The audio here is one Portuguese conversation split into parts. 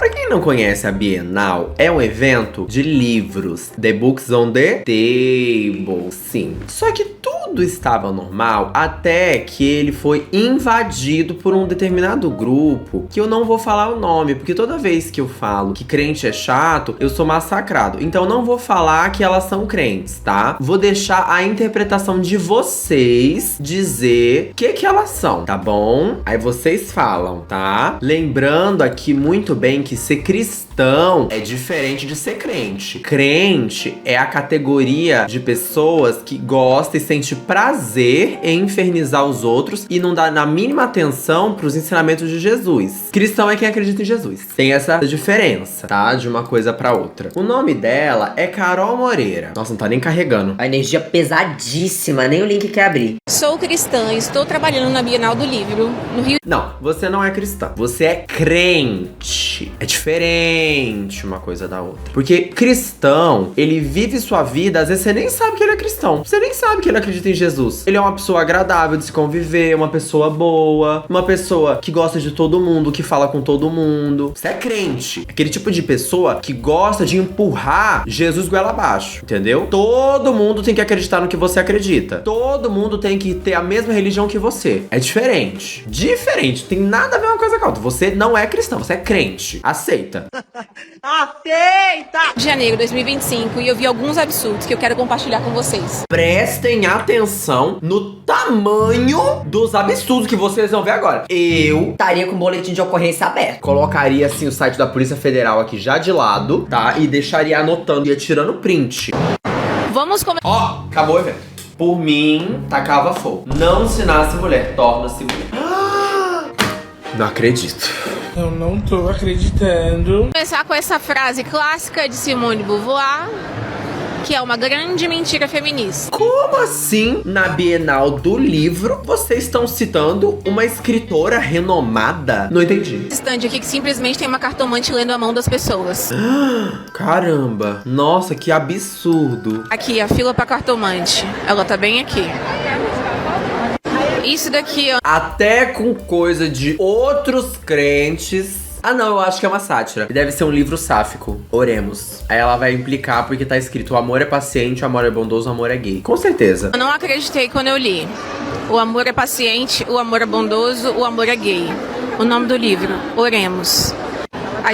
Pra quem não conhece a Bienal, é um evento de livros. The Books on the Table, sim. Só que tudo estava normal até que ele foi invadido por um determinado grupo, que eu não vou falar o nome, porque toda vez que eu falo que crente é chato, eu sou massacrado. Então não vou falar que elas são crentes, tá? Vou deixar a interpretação de vocês dizer o que elas são, tá bom? Aí vocês falam, tá? Lembrando aqui muito bem que ser cristão é diferente de ser crente. Crente é a categoria de pessoas que gosta e sente prazer em infernizar os outros e não dá na mínima atenção pros ensinamentos de Jesus. Cristão é quem acredita em Jesus. Tem essa diferença, tá? De uma coisa pra outra. O nome dela é Carol Moreira. Nossa, não tá nem carregando. A energia pesadíssima, nem o link quer abrir. Sou cristã, estou trabalhando na Bienal do Livro, no Rio. Não, você não é cristã. Você é crente. É diferente uma coisa da outra. Porque cristão, ele vive sua vida, às vezes você nem sabe que ele é cristão. Você nem sabe que ele acredita em Jesus. Ele é uma pessoa agradável de se conviver, uma pessoa boa, uma pessoa que gosta de todo mundo, que fala com todo mundo. Você é crente. Aquele tipo de pessoa que gosta de empurrar Jesus goela abaixo, entendeu? Todo mundo tem que acreditar no que você acredita. Todo mundo tem que ter a mesma religião que você. É diferente. Diferente. Tem nada a ver uma coisa com a outra. Você não é cristão, você é crente. Aceita. Aceita! De janeiro de 2025 e eu vi alguns absurdos que eu quero compartilhar com vocês. Prestem atenção no tamanho dos absurdos que vocês vão ver agora. Eu Estaria com o boletim de ocorrência aberto. colocaria assim o site da Polícia Federal aqui já de lado, tá? E deixaria anotando, ia tirando print. Vamos começar. Ó, acabou o evento. Por mim, tacava fogo. Não se nasce mulher, torna-se mulher. Não acredito. Eu não tô acreditando. Começar com essa frase clássica de Simone de Beauvoir, que é uma grande mentira feminista. Como assim, na Bienal do Livro, vocês estão citando uma escritora renomada? Não entendi. Esse stand aqui que simplesmente tem uma cartomante lendo a mão das pessoas. Caramba. Nossa, que absurdo. Aqui, a fila pra cartomante. Ela tá bem aqui. Isso daqui, ó. Até com coisa de outros crentes. Ah não, eu acho que é uma sátira. Deve ser um livro sáfico. Oremos. Aí ela vai implicar porque tá escrito: o amor é paciente, o amor é bondoso, o amor é gay. Com certeza. Eu não acreditei quando eu li. O amor é paciente, o amor é bondoso, o amor é gay. O nome do livro, Oremos.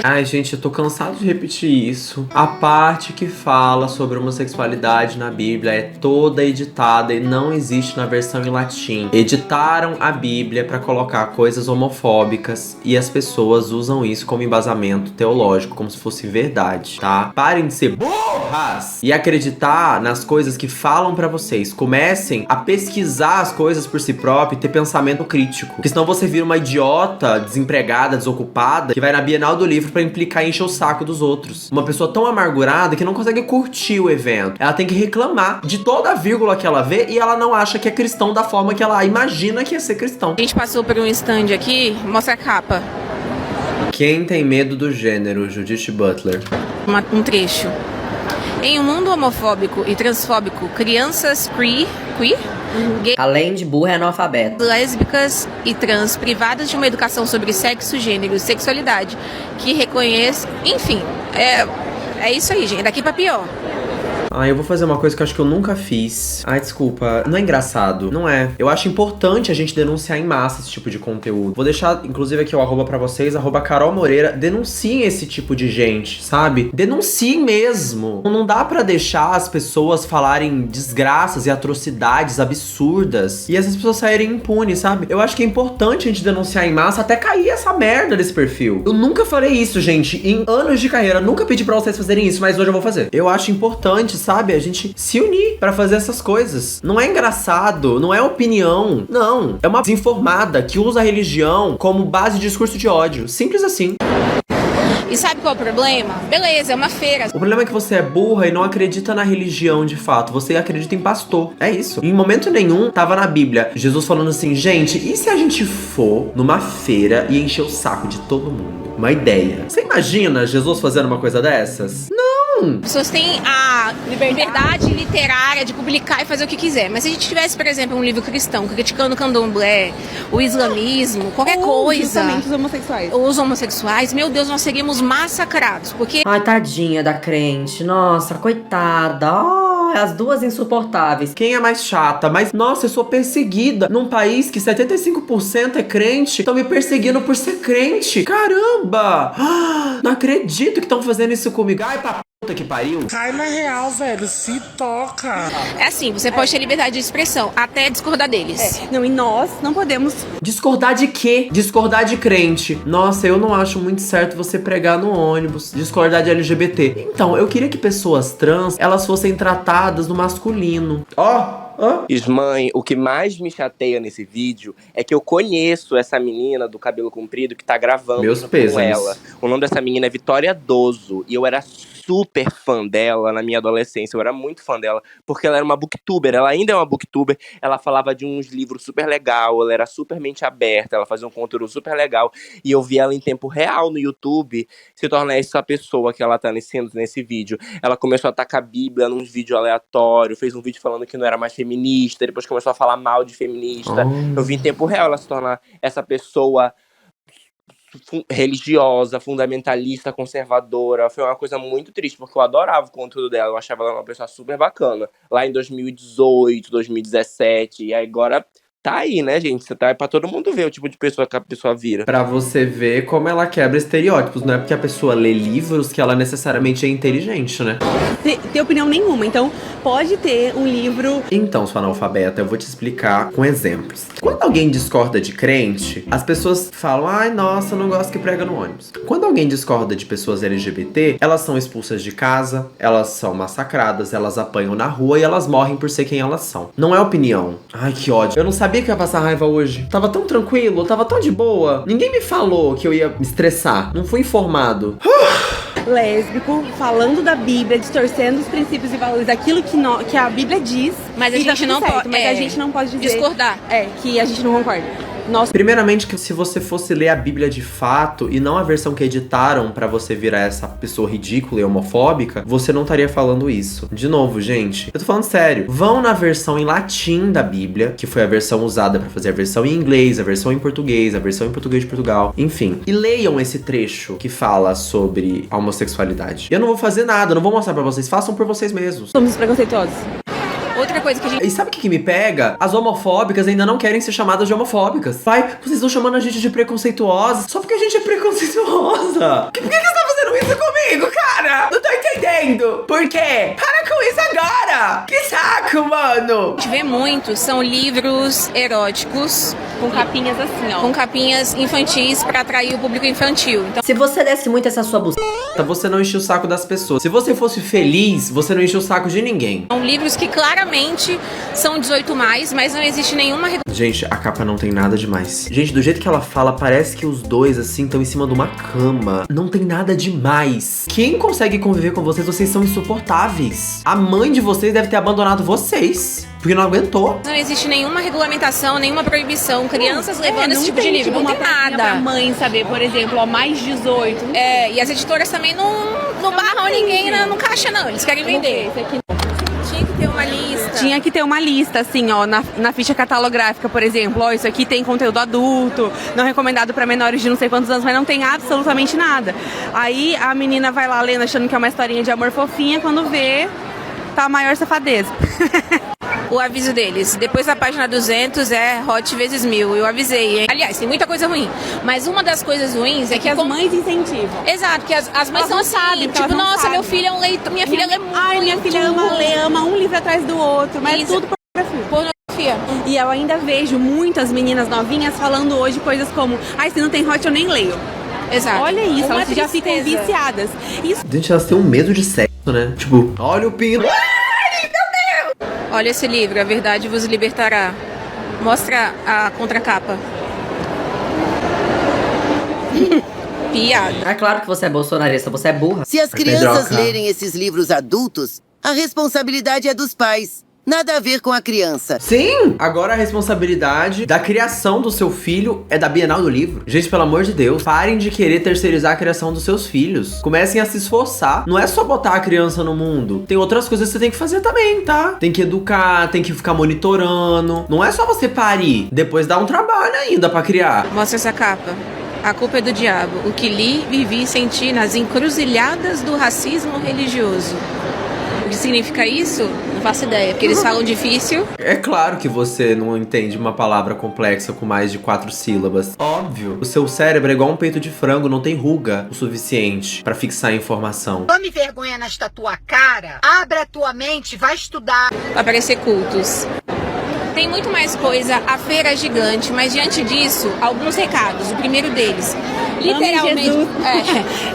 Ai, gente, eu tô cansado de repetir isso. A parte que fala sobre homossexualidade na Bíblia é toda editada e não existe na versão em latim. Editaram a Bíblia pra colocar coisas homofóbicas e as pessoas usam isso como embasamento teológico, como se fosse verdade, tá? Parem de ser burras e acreditar nas coisas que falam pra vocês. Comecem a pesquisar as coisas por si próprio e ter pensamento crítico. Porque senão você vira uma idiota, desempregada, desocupada, que vai na Bienal do Livro pra implicar e encher o saco dos outros. Uma pessoa tão amargurada que não consegue curtir o evento. Ela tem que reclamar de toda a vírgula que ela vê e ela não acha que é cristão da forma que ela imagina que é ser cristão. A gente passou por um stand aqui, mostra a capa. Quem tem medo do gênero? Judith Butler. Um trecho. Em um mundo homofóbico e transfóbico, crianças queer, Além de burra, é analfabeto. lésbicas e trans privadas de uma educação sobre sexo, gênero e sexualidade que reconheça, enfim, é isso aí, gente, daqui pra pior. Eu vou fazer uma coisa que eu acho que eu nunca fiz. Desculpa. Não é engraçado. Não é. Eu acho importante a gente denunciar em massa esse tipo de conteúdo. Vou deixar, inclusive, aqui o arroba pra vocês, arroba Carol Moreira. Denunciem esse tipo de gente, sabe? Denunciem mesmo. Não dá pra deixar as pessoas falarem desgraças e atrocidades absurdas e essas pessoas saírem impunes, sabe? Eu acho que é importante a gente denunciar em massa até cair essa merda desse perfil. Eu nunca falei isso, gente. Em anos de carreira, nunca pedi pra vocês fazerem isso, mas hoje eu vou fazer. Eu acho importante, sabe? A gente se unir pra fazer essas coisas. Não é engraçado, não é opinião. Não. É uma desinformada que usa a religião como base de discurso de ódio. Simples assim. E sabe qual é o problema? Beleza, é uma feira. O problema é que você é burra e não acredita na religião de fato. Você acredita em pastor. É isso. Em momento nenhum tava na Bíblia Jesus falando assim: gente, e se a gente for numa feira e encher o saco de todo mundo? Uma ideia. Você imagina Jesus fazendo uma coisa dessas? Não. Sim! Pessoas têm a liberdade literária de publicar e fazer o que quiser. Mas se a gente tivesse, por exemplo, um livro cristão criticando o candomblé, o islamismo, qualquer coisa, justamente os homossexuais. os homossexuais, meu Deus, nós seríamos massacrados. Porque Ai, tadinha da crente. Nossa, coitada. Ai, as duas insuportáveis. Quem é mais chata? Mas, nossa, eu sou perseguida num país que 75% é crente. Estão me perseguindo por ser crente. Caramba! Ah, não acredito que estão fazendo isso comigo. Ai, pra puta que pariu. Cai na real, velho. Se toca. é assim, você pode ter liberdade de expressão, até discordar deles. Não, e nós não podemos. Discordar de quê? Discordar de crente. Nossa, eu não acho muito certo você pregar no ônibus. Discordar de LGBT. Então, eu queria que pessoas trans, elas fossem tratadas no masculino. Ó. Ismãe, o que mais me chateia nesse vídeo é que eu conheço essa menina do cabelo comprido que tá gravando Meus com pêsames. ela. O nome dessa menina é Vitória Doso. E eu era super fã dela na minha adolescência. Eu era muito fã dela, porque ela era uma booktuber. Ela ainda é uma booktuber. Ela falava de uns livros super legal. Ela era super mente aberta. Ela fazia um conteúdo super legal. E eu vi ela em tempo real no YouTube se tornar essa pessoa que ela tá sendo nesse vídeo. Ela começou a atacar a Bíblia num vídeo aleatório. Fez um vídeo falando que não era mais feminista. Depois começou a falar mal de feminista. Eu vi em tempo real ela se tornar essa pessoa religiosa, fundamentalista, conservadora. Foi uma coisa muito triste, porque eu adorava o conteúdo dela. Eu achava ela uma pessoa super bacana. Lá em 2018, 2017. E agora tá aí, né, gente? Você tá aí pra todo mundo ver o tipo de pessoa que a pessoa vira. Pra você ver como ela quebra estereótipos. Não é porque a pessoa lê livros que ela necessariamente é inteligente, né? Ter opinião nenhuma. Então, pode ter um livro. Então, sua analfabeta, eu vou te explicar com exemplos. Quando alguém discorda de crente, as pessoas falam: ai, nossa, eu não gosto que prega no ônibus. Quando alguém discorda de pessoas LGBT, elas são expulsas de casa, elas são massacradas, elas apanham na rua e elas morrem por ser quem elas são. Não é opinião. Ai, que ódio. Eu não sabia que eu ia passar raiva hoje. Tava tão tranquilo, tava tão de boa. Ninguém me falou que eu ia me estressar. Não fui informado. Lésbico, falando da Bíblia, distorcendo os princípios e valores daquilo que a Bíblia diz. Mas a e tá gente tudo não certo, pode- Mas a gente não pode dizer. discordar. Que a gente não concorda. Nossa. Primeiramente, que se você fosse ler a Bíblia de fato e não a versão que editaram pra você virar essa pessoa ridícula e homofóbica, você não estaria falando isso. De novo, gente, eu tô falando sério. Vão na versão em latim da Bíblia, que foi a versão usada pra fazer a versão em inglês, a versão em português, a versão em português de Portugal, enfim. E leiam esse trecho que fala sobre a homossexualidade. Eu não vou fazer nada, eu não vou mostrar pra vocês, façam por vocês mesmos. Somos preconceituosos. Outra coisa que a gente... E sabe o que me pega? As homofóbicas ainda não querem ser chamadas de homofóbicas. Vai, vocês estão chamando a gente de preconceituosa só porque a gente é preconceituosa. Por que você tá fazendo isso comigo, cara? Não tô entendendo. Por quê? Para com isso agora. Que saco, mano. gente vê muito são livros eróticos Com capinhas assim, ó. com capinhas infantis pra atrair o público infantil. Então, Se você desse muito essa sua buceta, Você não enche o saco das pessoas. Se você fosse feliz, você não enche o saco de ninguém. são livros que claramente são 18+, mas não existe nenhuma Gente, a capa não tem nada demais. Gente, do jeito que ela fala, parece que os dois, assim, estão em cima de uma cama. Não tem nada demais. Quem consegue conviver com vocês, vocês são insuportáveis. A mãe de vocês deve ter abandonado vocês, porque não aguentou. Não existe nenhuma regulamentação, nenhuma proibição. Crianças levando esse tipo de livro. Não uma tem plaquinha nada. pra mãe saber, por exemplo, ó, mais 18. E as editoras também não barram ninguém no caixa, não. Eles querem vender. Esse aqui. Tinha que ter uma lista. Tinha que ter uma lista, assim, ó, na ficha catalográfica, por exemplo. Ó, isso aqui tem conteúdo adulto, não recomendado pra menores de não sei quantos anos, mas não tem absolutamente nada. Aí a menina vai lá lendo, achando que é uma historinha de amor fofinha, quando vê, tá a maior safadeza. O aviso deles. Depois da página 200 é hot vezes 1000. Eu avisei, hein? Aliás, tem muita coisa ruim. Mas uma das coisas ruins é que as mães incentivam. Exato, que as mães Elas são não assim, sabem, porque tipo, elas não nossa, sabem. meu filho é um leitor, minha filha lê muito. Ai, minha filha ama ler, ama um livro atrás do outro, mas Isso. tudo pornografia. Pornografia. E eu ainda vejo muitas meninas novinhas falando hoje coisas como: ai, se não tem hot eu nem leio. Exato. Olha isso, Uma elas já ficam tristeza. viciadas. Isso. Gente, elas têm um medo de sexo, né? Tipo, olha o pino. Olha esse livro, A Verdade Vos Libertará. Mostra a contracapa. Piada. é claro que você é bolsonarista, você é burra. Se as Vai, crianças Pedroca. lerem esses livros adultos, a responsabilidade é dos pais. Nada a ver com a criança. Sim! Agora a responsabilidade da criação do seu filho é da Bienal do Livro. Gente, pelo amor de Deus, parem de querer terceirizar a criação dos seus filhos. Comecem a se esforçar. Não é só botar a criança no mundo. Tem outras coisas que você tem que fazer também, tá? Tem que educar, tem que ficar monitorando. Não é só você parir. Depois dá um trabalho ainda pra criar. Mostra essa capa. A culpa é do diabo. O que li, vivi e senti nas encruzilhadas do racismo religioso. O que significa isso? Não faço ideia, porque eles falam difícil. É claro que você não entende uma palavra complexa com mais de 4 sílabas. Óbvio. O seu cérebro é igual um peito de frango, não tem ruga o suficiente pra fixar a informação. Tome vergonha nesta tua cara, abre a tua mente, vai estudar. Vai parecer cultos. Tem muito mais coisa, a feira é gigante, mas diante disso, alguns recados. O primeiro deles, literalmente...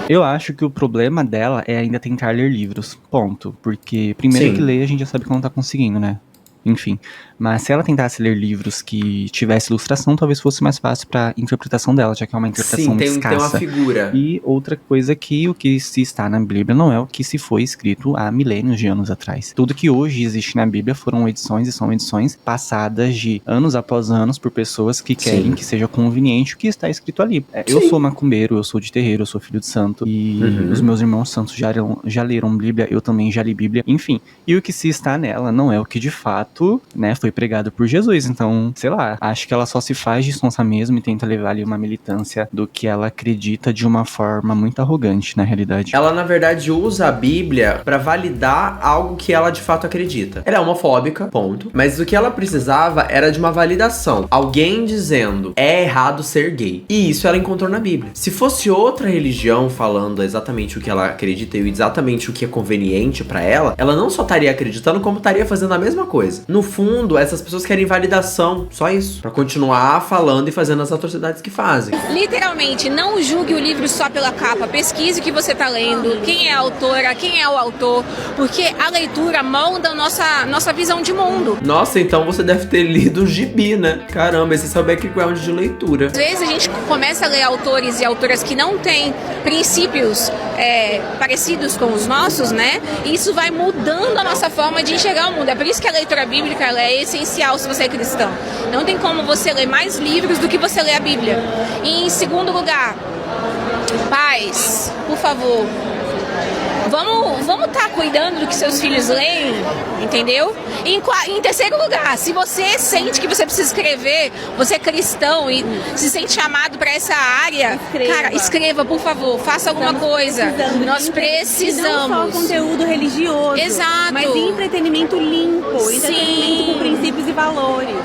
Eu acho que o problema dela é ainda tentar ler livros, ponto. Porque primeiro Sim. que ler a gente já sabe que ela não tá conseguindo, né? Enfim, mas se ela tentasse ler livros que tivesse ilustração, talvez fosse mais fácil pra interpretação dela, já que é uma interpretação Sim, tem uma escassa. figura. E outra coisa que o que se está na Bíblia não é o que se foi escrito há milênios de anos atrás. Tudo que hoje existe na Bíblia foram edições e são edições passadas de anos após anos por pessoas que querem Sim. que seja conveniente o que está escrito ali. Eu Sim. sou macumbeiro, eu sou de terreiro, eu sou filho de santo e os meus irmãos santos já leram Bíblia, eu também já li Bíblia, enfim. E o que se está nela não é o que de fato, né, foi pregado por Jesus. Então, sei lá, acho que ela só se faz de sonsa mesmo e tenta levar ali uma militância do que ela acredita de uma forma muito arrogante, na realidade. Ela, na verdade, usa a Bíblia pra validar algo que ela de fato acredita. Ela é homofóbica, ponto. Mas o que ela precisava era de uma validação. Alguém dizendo, é errado ser gay. E isso ela encontrou na Bíblia. Se fosse outra religião falando exatamente o que ela acredita e exatamente o que é conveniente pra ela, ela não só estaria acreditando, como estaria fazendo a mesma coisa. No fundo, essas pessoas querem validação, só isso. Pra continuar falando e fazendo as atrocidades que fazem. Literalmente, não julgue o livro só pela capa. Pesquise o que você está lendo, quem é a autora, quem é o autor, porque a leitura molda a nossa visão de mundo. Nossa, então você deve ter lido o gibi, né? Caramba, esse é o background de leitura. Às vezes a gente começa a ler autores e autoras que não têm princípios parecidos com os nossos, né? E isso vai mudando a nossa forma de enxergar o mundo. É por isso que a leitura bíblica ela é essencial se você é cristão. Não tem como você ler mais livros do que você lê a Bíblia. E em segundo lugar, pais, por favor, vamos estar cuidando do que seus filhos leem, entendeu? Em terceiro lugar, se você sente que você precisa escrever, você é cristão e se sente chamado para essa área, cara, escreva, por favor, faça alguma coisa. Nós precisamos. Não só conteúdo religioso, Exato. mas entretenimento limpo, entretenimento com princípios e valores.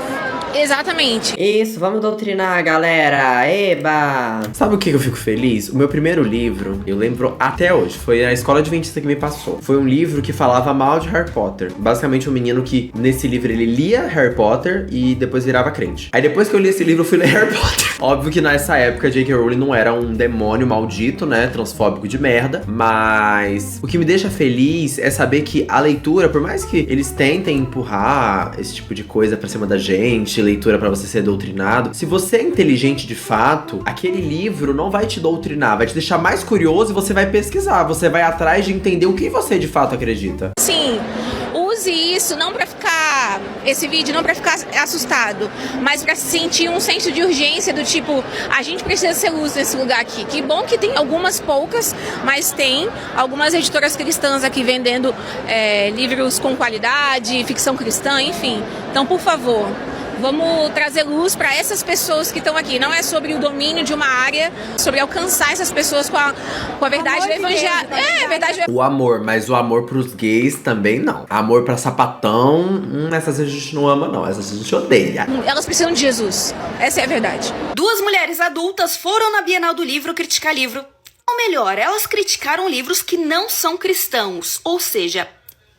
Exatamente. Isso, vamos doutrinar, galera. Eba! Sabe o que eu fico feliz? O meu primeiro livro, eu lembro até hoje, foi a Escola Adventista que me passou. Foi um livro que falava mal de Harry Potter. Basicamente um menino que, nesse livro, ele lia Harry Potter e depois virava crente. Aí depois que eu li esse livro, eu fui ler Harry Potter. Óbvio que nessa época, J.K. Rowling não era um demônio maldito, né? Transfóbico de merda. Mas o que me deixa feliz é saber que a leitura, por mais que eles tentem empurrar esse tipo de coisa pra cima da gente, leitura pra você ser doutrinado, se você é inteligente de fato, aquele livro não vai te doutrinar, vai te deixar mais curioso e você vai pesquisar, você vai atrás de entender o que você de fato acredita. Sim, use isso não pra ficar, esse vídeo não pra ficar assustado, mas pra sentir um senso de urgência do tipo, a gente precisa ser luz nesse lugar aqui. Que bom que tem algumas poucas, mas tem algumas editoras cristãs aqui vendendo livros com qualidade, ficção cristã, enfim. Então, por favor, vamos trazer luz para essas pessoas que estão aqui. Não é sobre o domínio de uma área, sobre alcançar essas pessoas com a verdade do evangelho. É, verdade do O amor, mas o amor pros gays também não. Amor pra sapatão, essas a gente não ama não, essas a gente odeia. Elas precisam de Jesus. Essa é a verdade. Duas mulheres adultas foram na Bienal do Livro criticar livro. Ou melhor, elas criticaram livros que não são cristãos, ou seja,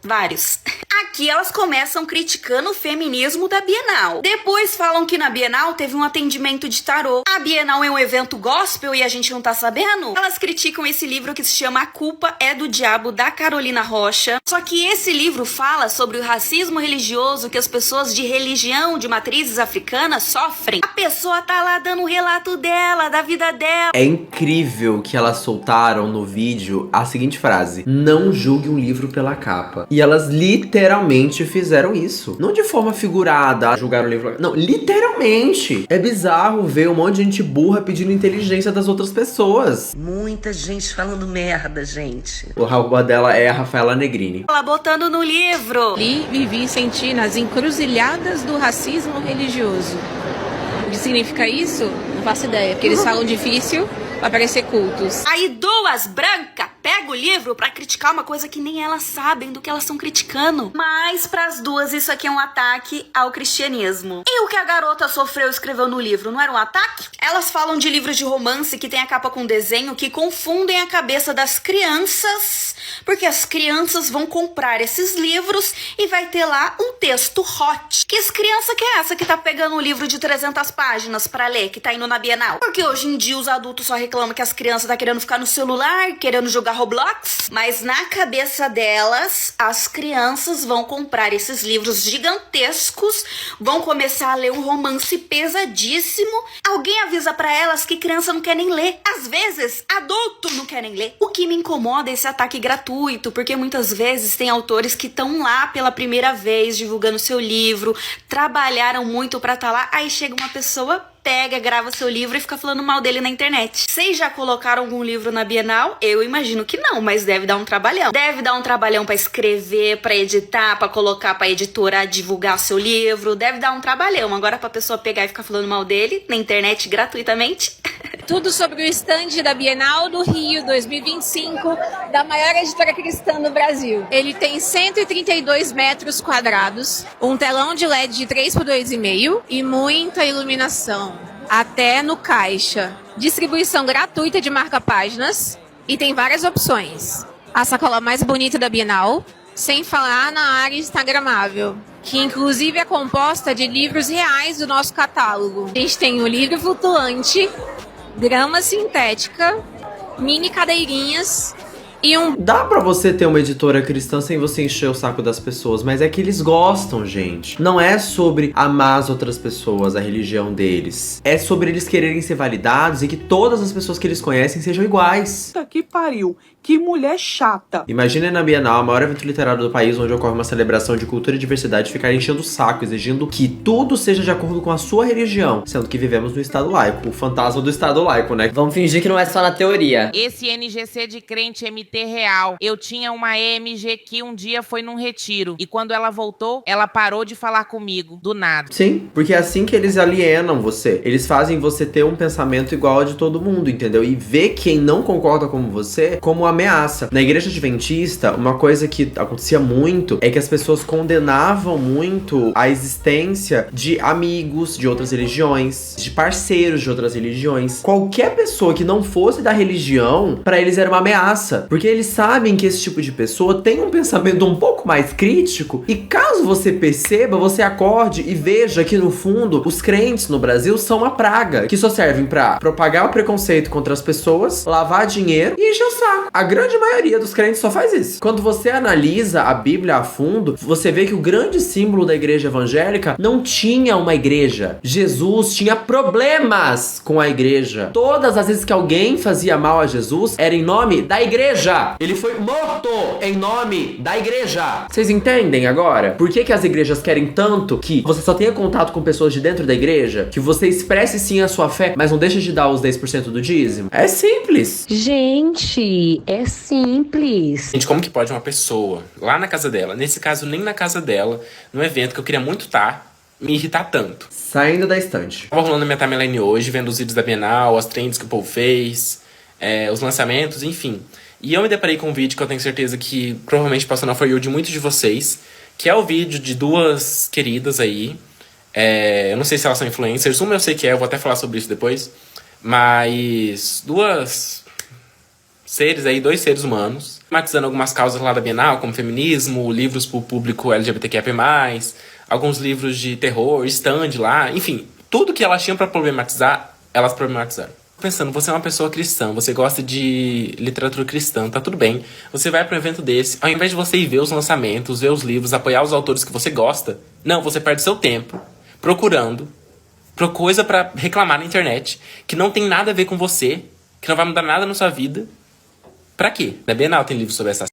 vários. Aqui elas começam criticando o feminismo da Bienal. Depois falam que na Bienal teve um atendimento de tarô. A Bienal é um evento gospel e a gente não tá sabendo? Elas criticam esse livro que se chama A Culpa é do Diabo, da Carolina Rocha. Só que esse livro fala sobre o racismo religioso que as pessoas de religião de matrizes africanas sofrem. A pessoa tá lá dando um relato dela, da vida dela. É incrível que elas soltaram no vídeo a seguinte frase: não julgue um livro pela capa. E elas literalmente fizeram isso. Não de forma figurada, julgar o livro. Não, literalmente. É bizarro ver um monte de gente burra pedindo inteligência das outras pessoas. Muita gente falando merda, gente. O arroba dela é a Rafaela Negrini. Ela botando no livro. Li, vivi e senti nas encruzilhadas do racismo religioso. O que significa isso? Não faço ideia, porque eles falam difícil pra parecer cultos. Aí duas brancas pegam o livro pra criticar uma coisa que nem elas sabem do que elas estão criticando. Mas pras duas isso aqui é um ataque ao cristianismo. E o que a garota sofreu e escreveu no livro, não era um ataque? Elas falam de livros de romance que tem a capa com desenho que confundem a cabeça das crianças, porque as crianças vão comprar esses livros e vai ter lá um texto hot. Que criança que é essa que tá pegando um livro de 300 páginas pra ler, que tá indo na Bienal? Porque hoje em dia os adultos só reclamam que as crianças tá querendo ficar no celular, querendo jogar Roblox, mas na cabeça delas, as crianças vão comprar esses livros gigantescos, vão começar a ler um romance pesadíssimo. Alguém avisa pra elas que criança não quer nem ler. Às vezes, adulto não quer nem ler. O que me incomoda é esse ataque gratuito, porque muitas vezes tem autores que estão lá pela primeira vez divulgando seu livro, trabalharam muito pra estar lá, aí chega uma pessoa, pega, grava seu livro e fica falando mal dele na internet. Vocês já colocaram algum livro na Bienal? Eu imagino que não, mas deve dar um trabalhão. Deve dar um trabalhão pra escrever, pra editar, pra colocar pra editora divulgar o seu livro. Deve dar um trabalhão. Agora pra pessoa pegar e ficar falando mal dele na internet gratuitamente. Tudo sobre o stand da Bienal do Rio 2025, da maior editora cristã do Brasil. Ele tem 132 metros quadrados, um telão de LED de 3x2,5 e muita iluminação. Até no caixa. Distribuição gratuita de marca-páginas e tem várias opções. A sacola mais bonita da Bienal, sem falar na área instagramável, que inclusive é composta de livros reais do nosso catálogo. A gente tem o livro flutuante, grama sintética, mini cadeirinhas e um... Dá pra você ter uma editora cristã sem você encher o saco das pessoas, mas é que eles gostam, gente. Não é sobre amar as outras pessoas, a religião deles. É sobre eles quererem ser validados e que todas as pessoas que eles conhecem sejam iguais. Puta que pariu. Que mulher chata. Imagina na Bienal, o maior evento literário do país, onde ocorre uma celebração de cultura e diversidade, ficar enchendo o saco, exigindo que tudo seja de acordo com a sua religião, sendo que vivemos no Estado laico, o fantasma do Estado laico, né? Vamos fingir que não é só na teoria. Esse NGC de crente MT real. Eu tinha uma EMG que um dia foi num retiro, e quando ela voltou, ela parou de falar comigo, do nada. Sim, porque é assim que eles alienam você. Eles fazem você ter um pensamento igual ao de todo mundo, entendeu? E ver quem não concorda com você como ameaça. Na igreja adventista, uma coisa que acontecia muito é que as pessoas condenavam muito a existência de amigos de outras religiões, de parceiros de outras religiões. Qualquer pessoa que não fosse da religião, pra eles era uma ameaça, porque eles sabem que esse tipo de pessoa tem um pensamento um pouco mais crítico, e caso você perceba, você acorde e veja que no fundo os crentes no Brasil são uma praga, que só servem pra propagar o preconceito contra as pessoas, lavar dinheiro e encher o saco. A grande maioria dos crentes só faz isso. Quando você analisa a Bíblia a fundo, você vê que o grande símbolo da igreja evangélica não tinha uma igreja. Jesus tinha problemas com a igreja. Todas as vezes que alguém fazia mal a Jesus, era em nome da igreja. Ele foi morto em nome da igreja. Vocês entendem agora? Por que as igrejas querem tanto que você só tenha contato com pessoas de dentro da igreja? Que você expresse sim a sua fé, mas não deixe de dar os 10% do dízimo? É simples. Gente, é simples. Gente, como que pode uma pessoa lá na casa dela, nesse caso nem na casa dela, num evento que eu queria muito estar, me irritar tanto? Saindo da estante. Tava rolando na minha timeline hoje, vendo os vídeos da Bienal, as trends que o povo fez, os lançamentos, enfim. E eu me deparei com um vídeo que eu tenho certeza que provavelmente passou na For You de muitos de vocês, que é o vídeo de duas queridas aí. Eu não sei se elas são influencers, uma eu sei que eu vou até falar sobre isso depois, mas dois seres humanos, tematizando algumas causas lá da Bienal, como feminismo, livros para o público LGBTQIA+, alguns livros de terror, stand lá, enfim, tudo que elas tinham para problematizar, elas problematizaram. Pensando, você é uma pessoa cristã, você gosta de literatura cristã, tá tudo bem. Você vai para um evento desse, ao invés de você ir ver os lançamentos, ver os livros, apoiar os autores que você gosta, não, você perde seu tempo procurando coisa para reclamar na internet, que não tem nada a ver com você, que não vai mudar nada na sua vida. Pra quê? Na Bienal tem livro sobre essa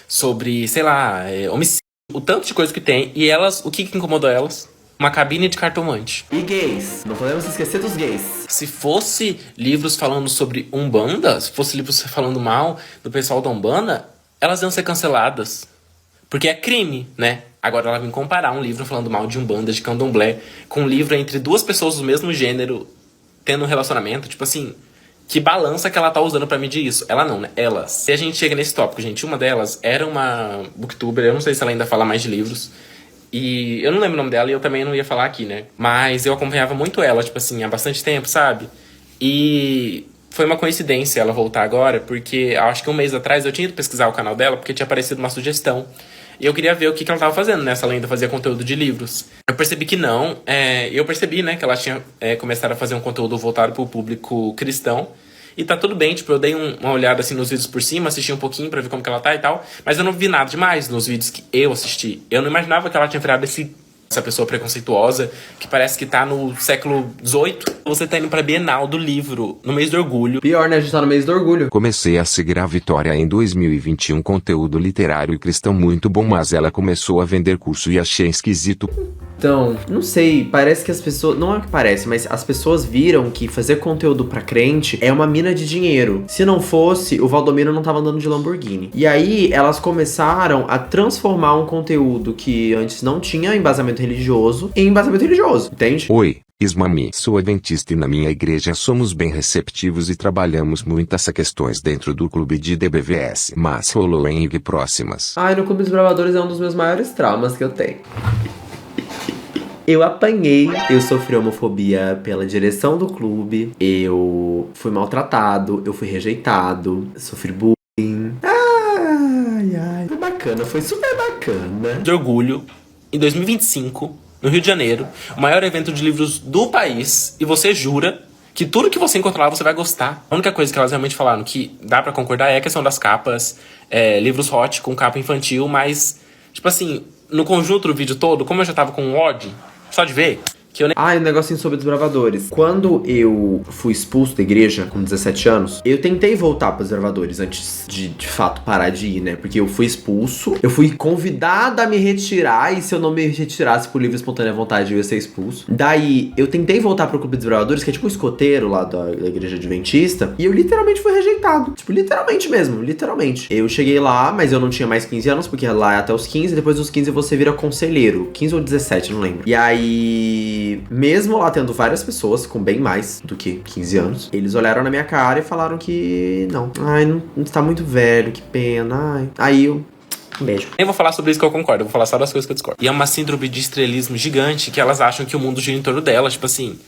sobre, sei lá, homicídio, o tanto de coisa que tem. E elas, o que incomodou elas? Uma cabine de cartomante. E gays. Não podemos esquecer dos gays. Se fosse livros falando sobre Umbanda, se fosse livros falando mal do pessoal da Umbanda, elas iam ser canceladas. Porque é crime, né? Agora ela vem comparar um livro falando mal de Umbanda, de Candomblé, com um livro entre duas pessoas do mesmo gênero tendo um relacionamento, tipo assim, que balança que ela tá usando pra medir isso? Ela não, né? Elas. E a gente chega nesse tópico, gente. Uma delas era uma booktuber, eu não sei se ela ainda fala mais de livros. E eu não lembro o nome dela e eu também não ia falar aqui, né? Mas eu acompanhava muito ela, tipo assim, há bastante tempo, sabe? E foi uma coincidência ela voltar agora, porque acho que um mês atrás eu tinha ido pesquisar o canal dela, porque tinha aparecido uma sugestão. E eu queria ver o que ela tava fazendo, né? Se ela ainda fazia conteúdo de livros. Eu percebi que não. Eu percebi, né, que ela tinha começado a fazer um conteúdo voltado pro público cristão. E tá tudo bem, tipo, eu dei uma olhada assim nos vídeos por cima, assisti um pouquinho pra ver como que ela tá e tal. Mas eu não vi nada demais nos vídeos que eu assisti. Eu não imaginava que ela tinha virado essa pessoa preconceituosa, que parece que tá no século XVIII. Você tá indo pra Bienal do livro, no mês do orgulho. Pior, né? A gente tá no mês do orgulho. Comecei a seguir a Vitória em 2021, conteúdo literário e cristão muito bom, mas ela começou a vender curso e achei esquisito. Então, não sei, parece que as pessoas... Não é o que parece, mas as pessoas viram que fazer conteúdo pra crente é uma mina de dinheiro. Se não fosse, o Valdomiro não tava andando de Lamborghini. E aí, elas começaram a transformar um conteúdo que antes não tinha embasamento religioso em embasamento religioso, entende? Oi, Ismami, sou adventista e na minha igreja somos bem receptivos e trabalhamos muito essas questões dentro do clube de DBVS, mas rolou em IG próximas. Ai, no Clube dos Bravadores é um dos meus maiores traumas que eu tenho. Eu apanhei, eu sofri homofobia pela direção do clube, eu fui maltratado, eu fui rejeitado, sofri bullying. Ai, foi bacana, foi super bacana. De orgulho, em 2025, no Rio de Janeiro, o maior evento de livros do país, e você jura que tudo que você encontrar lá você vai gostar. A única coisa que elas realmente falaram que dá pra concordar é a questão das capas, livros hot com capa infantil, mas, tipo assim, no conjunto do vídeo todo, como eu já tava com um ódio, só de ver, que eu nem... Ah, e um negocinho sobre desbravadores. Quando eu fui expulso da igreja com 17 anos, eu tentei voltar para os desbravadores antes de fato parar de ir, né? Porque eu fui expulso, eu fui convidada a me retirar, e se eu não me retirasse por livre e espontânea vontade, eu ia ser expulso. Daí, eu tentei voltar pro Clube dos Desbravadores, que é tipo um escoteiro lá da igreja adventista, e eu literalmente fui rejeitado. Tipo, literalmente mesmo, literalmente. Eu cheguei lá, mas eu não tinha mais 15 anos, porque lá é até os 15, depois dos 15 você vira conselheiro. 15 ou 17, não lembro. E aí, mesmo lá tendo várias pessoas com bem mais do que 15 anos, eles olharam na minha cara e falaram que não. Ai, não está muito velho, que pena. Ai. Aí eu... Um beijo. Nem vou falar sobre isso que eu concordo, eu vou falar só das coisas que eu discordo. E é uma síndrome de estrelismo gigante que elas acham que o mundo gira em torno delas. Tipo assim,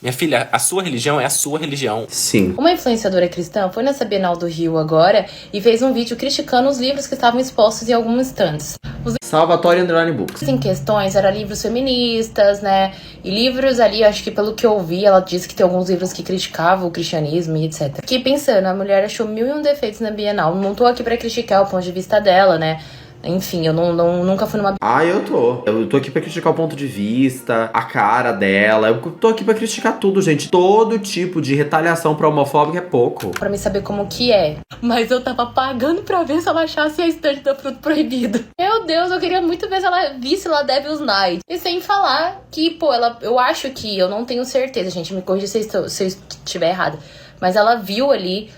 minha filha, a sua religião é a sua religião. Sim. Uma influenciadora cristã foi nessa Bienal do Rio agora e fez um vídeo criticando os livros que estavam expostos em alguns stands. Salvatore Underline Books. Em questões, eram livros feministas, né? E livros ali, acho que pelo que eu vi, ela disse que tem alguns livros que criticavam o cristianismo e etc. Fiquei pensando, a mulher achou 1001 defeitos na Bienal. Não tô aqui pra criticar o ponto de vista dela, né? Enfim, eu nunca fui numa... Ah, eu tô aqui pra criticar o ponto de vista, a cara dela. Eu tô aqui pra criticar tudo, gente. Todo tipo de retaliação pra homofóbica é pouco. Pra me saber como que é. Mas eu tava pagando pra ver se ela achasse a estante do Fruto Proibido. Meu Deus, eu queria muito ver se ela visse lá Devil's Night. E sem falar que, pô, eu acho que, eu não tenho certeza, gente, me corrija se eu estiver errada. Mas ela viu ali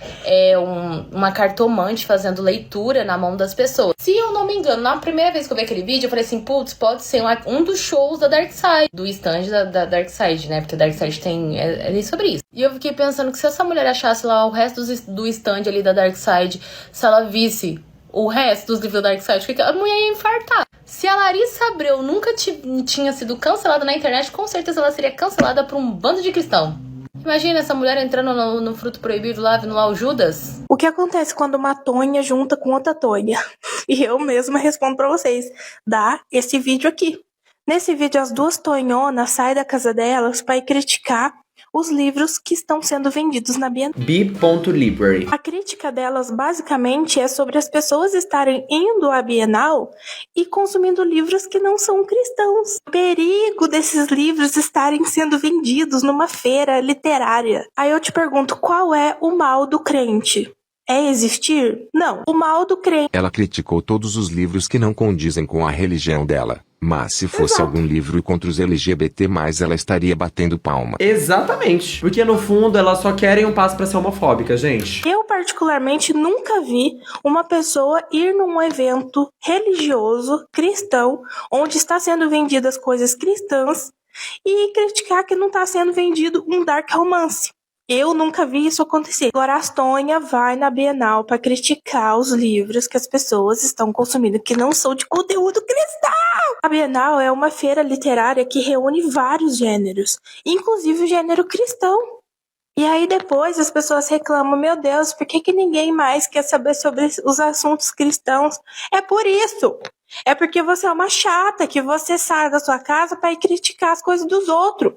uma cartomante fazendo leitura na mão das pessoas. Se eu não me engano, na primeira vez que eu vi aquele vídeo, eu falei assim, putz, pode ser um dos shows da Darkside, do stand da Darkside, né? Porque a Darkside tem sobre isso. E eu fiquei pensando que se essa mulher achasse lá o resto do stand ali da Darkside, se ela visse o resto dos livros da Darkside, a mulher ia infartar. Se a Larissa Abreu nunca tinha sido cancelada na internet, com certeza ela seria cancelada por um bando de cristão. Imagina essa mulher entrando no Fruto Proibido lá, vindo lá o Judas. O que acontece quando uma Tonha junta com outra Tonha? E eu mesma respondo pra vocês. Dá esse vídeo aqui. Nesse vídeo, as duas Tonhonas saem da casa delas para ir criticar os livros que estão sendo vendidos na Bienal. B.Library. A crítica delas, basicamente, é sobre as pessoas estarem indo à Bienal e consumindo livros que não são cristãos. O perigo desses livros estarem sendo vendidos numa feira literária. Aí eu te pergunto, qual é o mal do crente? é existir? Não. O mal do crente. Ela criticou todos os livros que não condizem com a religião dela. Mas se fosse algum livro contra os LGBT+, ela estaria batendo palma. Exatamente. Porque no fundo elas só querem um passo pra ser homofóbica, gente. Eu particularmente nunca vi uma pessoa ir num evento religioso, cristão, onde está sendo vendidas coisas cristãs e criticar que não está sendo vendido um dark romance. Eu nunca vi isso acontecer. Agora a Tonha vai na Bienal para criticar os livros que as pessoas estão consumindo que não são de conteúdo cristão. A Bienal é uma feira literária que reúne vários gêneros, inclusive o gênero cristão. E aí depois as pessoas reclamam, meu Deus, por que ninguém mais quer saber sobre os assuntos cristãos? É por isso. É porque você é uma chata, que você sai da sua casa para ir criticar as coisas dos outros.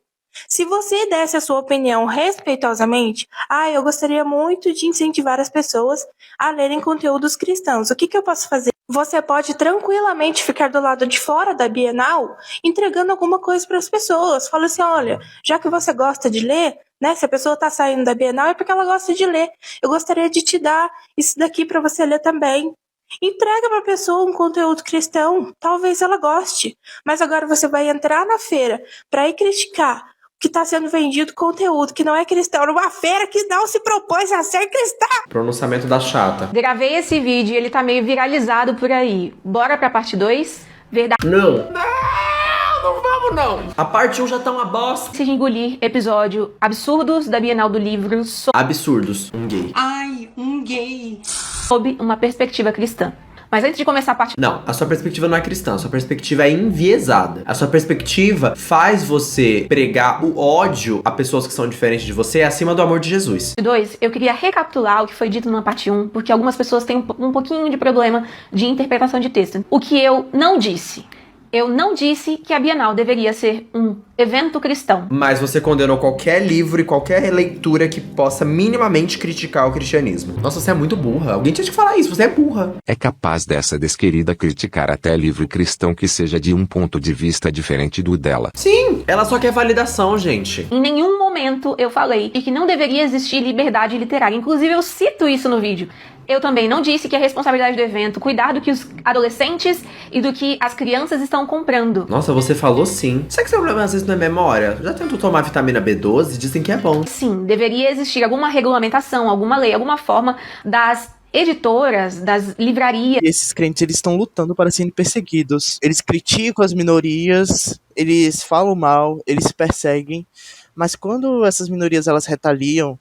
Se você desse a sua opinião respeitosamente, eu gostaria muito de incentivar as pessoas a lerem conteúdos cristãos. O que eu posso fazer? Você pode tranquilamente ficar do lado de fora da Bienal entregando alguma coisa para as pessoas. Fala assim, olha, já que você gosta de ler, né? Se a pessoa está saindo da Bienal é porque ela gosta de ler. Eu gostaria de te dar isso daqui para você ler também. Entrega para a pessoa um conteúdo cristão. Talvez ela goste. Mas agora você vai entrar na feira para ir criticar que está sendo vendido conteúdo que não é cristão, numa feira que não se propôs a ser cristã. Pronunciamento da chata. Gravei esse vídeo e ele tá meio viralizado por aí. Bora pra parte 2? Verdade. Não vamos não. A parte 1 já tá uma bosta. Se engolir episódio Absurdos da Bienal do Livro Absurdos, um gay. Ai, um gay. Sob uma perspectiva cristã. Mas antes de começar a parte... Não, a sua perspectiva não é cristã, a sua perspectiva é enviesada. A sua perspectiva faz você pregar o ódio a pessoas que são diferentes de você acima do amor de Jesus. 2, eu queria recapitular o que foi dito na parte 1, porque algumas pessoas têm um pouquinho de problema de interpretação de texto. O que eu não disse. Eu não disse que a Bienal deveria ser um evento cristão. Mas você condenou qualquer livro e qualquer leitura que possa minimamente criticar o cristianismo. Nossa, você é muito burra. Alguém tinha que falar isso, você é burra. É capaz dessa desquerida criticar até livro cristão que seja de um ponto de vista diferente do dela. Sim, ela só quer validação, gente. Em nenhum momento eu falei que não deveria existir liberdade literária. Inclusive eu cito isso no vídeo. Eu também não disse que a responsabilidade do evento cuidar do que os adolescentes e do que as crianças estão comprando. Nossa, você falou sim. Será que seu problema às vezes não é memória? Já tentou tomar vitamina B12? Dizem que é bom. Sim, deveria existir alguma regulamentação, alguma lei, alguma forma das editoras, das livrarias. Esses crentes, eles estão lutando para serem perseguidos. Eles criticam as minorias, eles falam mal, eles perseguem. Mas quando essas minorias elas retaliam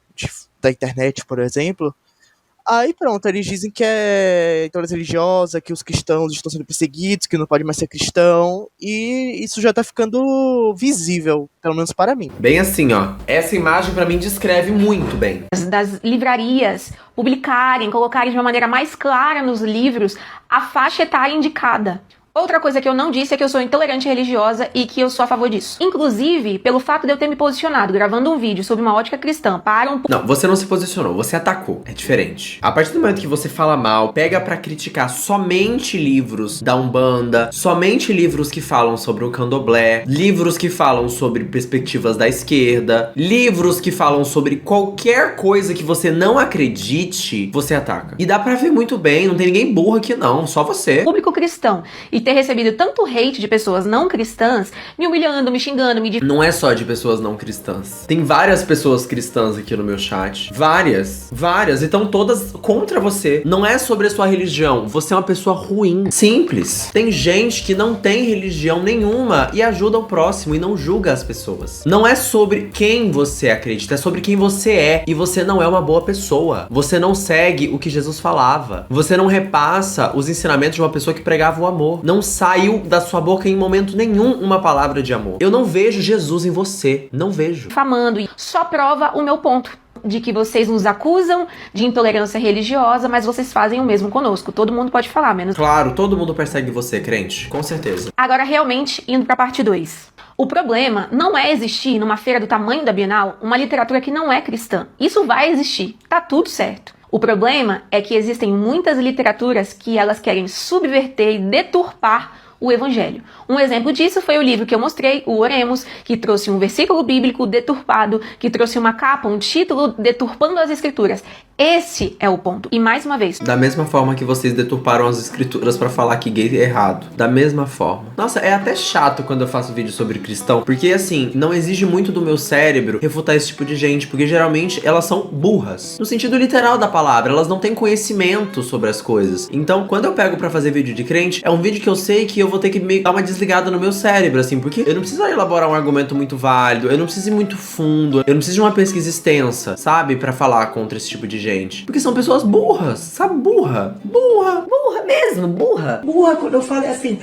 da internet, por exemplo, aí pronto, eles dizem que é intolerância religiosa, que os cristãos estão sendo perseguidos, que não pode mais ser cristão, e isso já tá ficando visível, pelo menos para mim. Bem assim, ó, essa imagem pra mim descreve muito bem. Das livrarias publicarem, colocarem de uma maneira mais clara nos livros a faixa etária indicada. Outra coisa que eu não disse é que eu sou intolerante religiosa e que eu sou a favor disso. Inclusive, pelo fato de eu ter me posicionado gravando um vídeo sobre uma ótica cristã para um... Não, você não se posicionou, você atacou. É diferente. A partir do momento que você fala mal, pega pra criticar somente livros da Umbanda, somente livros que falam sobre o candomblé, livros que falam sobre perspectivas da esquerda, livros que falam sobre qualquer coisa que você não acredite, você ataca. E dá pra ver muito bem, não tem ninguém burro aqui não, só você. Público cristão. E ter recebido tanto hate de pessoas não cristãs, me humilhando, me xingando, Não é só de pessoas não cristãs. Tem várias pessoas cristãs aqui no meu chat. Várias. E estão todas contra você. Não é sobre a sua religião. Você é uma pessoa ruim. Simples. Tem gente que não tem religião nenhuma e ajuda o próximo e não julga as pessoas. Não é sobre quem você acredita, é sobre quem você é. E você não é uma boa pessoa. Você não segue o que Jesus falava. Você não repassa os ensinamentos de uma pessoa que pregava o amor. Não saiu da sua boca em momento nenhum uma palavra de amor. Eu não vejo Jesus em você. Não vejo. Famando. E só prova o meu ponto. De que vocês nos acusam de intolerância religiosa, mas vocês fazem o mesmo conosco. Todo mundo pode falar, menos... Claro, todo mundo persegue você, crente. Com certeza. Agora, realmente, indo pra parte 2. O problema não é existir numa feira do tamanho da Bienal uma literatura que não é cristã. Isso vai existir. Tá tudo certo. O problema é que existem muitas literaturas que elas querem subverter e deturpar o evangelho. Um exemplo disso foi o livro que eu mostrei, o Oremos, que trouxe um versículo bíblico deturpado, que trouxe uma capa, um título deturpando as escrituras. Esse é o ponto. E mais uma vez, Da mesma forma que vocês deturparam as escrituras pra falar que gay é errado. Da mesma forma. Nossa, é até chato quando eu faço vídeo sobre cristão, porque assim, não exige muito do meu cérebro refutar esse tipo de gente, porque geralmente elas são burras. No sentido literal da palavra, elas não têm conhecimento sobre as coisas. Então, quando eu pego pra fazer vídeo de crente, é um vídeo que eu sei que eu vou ter que me dar uma desligada no meu cérebro, assim, porque eu não preciso elaborar um argumento muito válido, eu não preciso ir muito fundo, eu não preciso de uma pesquisa extensa, sabe? Pra falar contra esse tipo de gente. Porque são pessoas burras, sabe? Burra mesmo, burra. Burra, quando eu falo assim,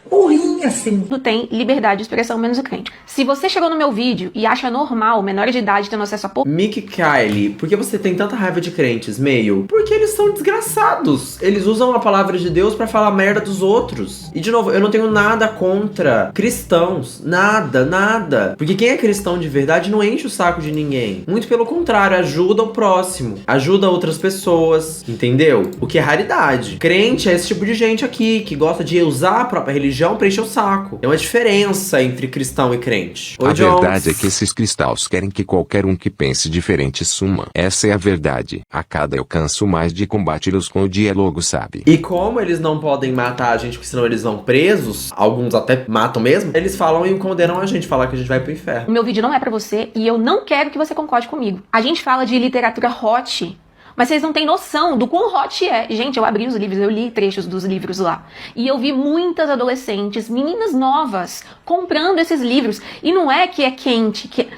burrinha assim. tu tem liberdade de expressão menos o crente. Se você chegou no meu vídeo e acha normal menores de idade tendo acesso a porra, Mick Kylie, por que você tem tanta raiva de crentes, meio? Porque eles são desgraçados. Eles usam a palavra de Deus pra falar merda dos outros. E de novo, eu não tenho nada contra cristãos. Nada. Porque quem é cristão de verdade não enche o saco de ninguém. Muito pelo contrário, ajuda o próximo. Ajuda outras pessoas. Entendeu? O que é raridade. Crente é esse tipo de gente aqui, que gosta de usar a própria religião pra encher o saco. Tem uma diferença entre cristão e crente. Oi, A Jones. verdade é que esses cristãos querem que qualquer um que pense diferente suma. Essa é a verdade. A cada eu canso mais de combater-los com o diálogo, sabe? E como eles não podem matar a gente, porque senão eles vão presos, alguns até matam mesmo, eles falam e condenam a gente, falar que a gente vai pro inferno. o meu vídeo não é pra você e eu não quero que você concorde comigo. A gente fala de literatura hot, mas vocês não têm noção do quão hot é. Gente, eu abri os livros, eu li trechos dos livros lá. E eu vi muitas adolescentes, meninas novas, comprando esses livros. E não é que é quente, que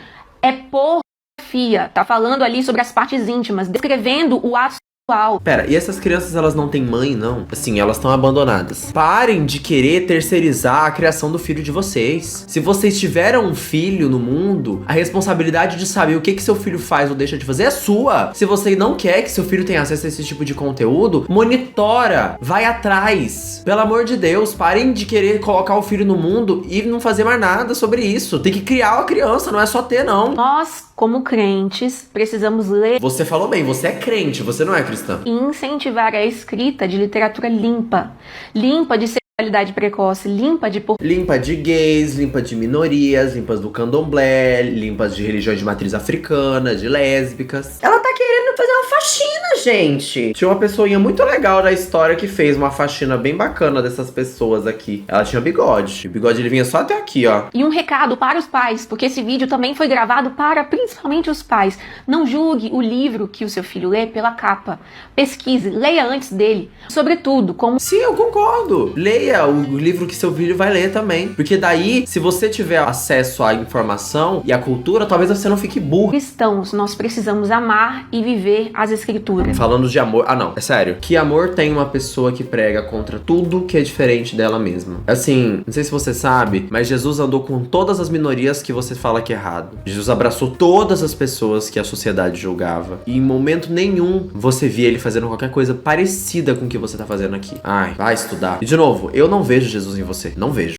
é pornografia. Tá falando ali sobre as partes íntimas, descrevendo o ato sexual. Pera, e essas crianças, elas não têm mãe, não? Assim, elas estão abandonadas. Parem de querer terceirizar a criação do filho de vocês. Se vocês tiveram um filho no mundo, a responsabilidade de saber o que seu filho faz ou deixa de fazer é sua. Se você não quer que seu filho tenha acesso a esse tipo de conteúdo, monitora, vai atrás. Pelo amor de Deus, parem de querer colocar o filho no mundo e não fazer mais nada sobre isso. Tem que criar a criança, não é só ter, não. Nós, como crentes, precisamos ler Você falou bem, você é crente, você não é cristão. e incentivar a escrita de literatura limpa. Limpa de sexualidade precoce, limpa de Limpa de gays, limpa de minorias, limpas do candomblé, limpas de religiões de matriz africana, de lésbicas. Ela tá querendo fazer uma faxina, gente. Tinha uma pessoinha muito legal da história que fez uma faxina bem bacana dessas pessoas aqui. Ela tinha bigode. O bigode ele vinha só até aqui, ó. E um recado para os pais, porque esse vídeo também foi gravado para principalmente os pais. Não julgue o livro que o seu filho lê pela capa. Pesquise, leia antes dele. Sobretudo, como... Sim, eu concordo. Leia o livro que seu filho vai ler também. Porque daí, se você tiver acesso à informação e à cultura, talvez você não fique burro. Cristãos, nós precisamos amar e viver as escrituras. Falando de amor... Ah, não. É sério. Que amor tem uma pessoa que prega contra tudo que é diferente dela mesma? Assim, não sei se você sabe, mas Jesus andou com todas as minorias que você fala que é errado. Jesus abraçou todas as pessoas que a sociedade julgava. E em momento nenhum você via ele fazendo qualquer coisa parecida com o que você tá fazendo aqui. Ai, vai estudar. E de novo, eu não vejo Jesus em você. Não vejo.